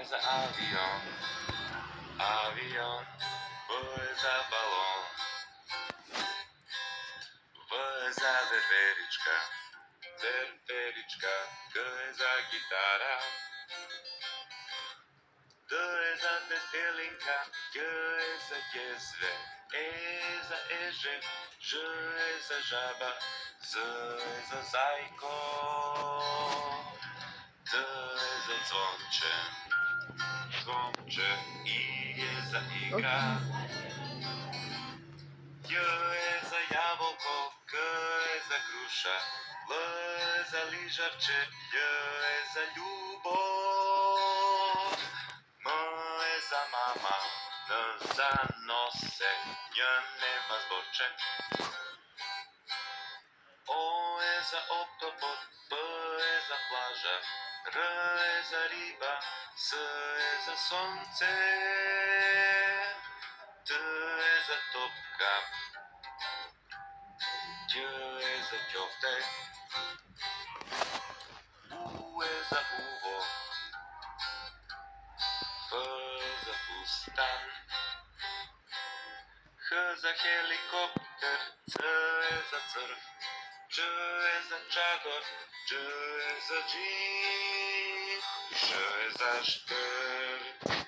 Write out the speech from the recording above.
za avion, avion, V je za balon, V je za veverička, veverička, G je za gitara, D je za detelinka, J je za jezve, E je za eže, Ž je za žaba, Z je za zajko, D je za zvonče, zvonče, I je za igra, J je za jabolko, K je za kruša, L je za ližavče, J je za ljubov, M je za mama, N za nose, J nema zborče, O je za oktopod, P je za plaža, R je za riba, S je za sonce, T je za topka, Ć je za ćofte, U je za uvo, F je za fustan, H za helikopter, C je za crv, Č je za čador, Đ je za džin, Š je za štrb.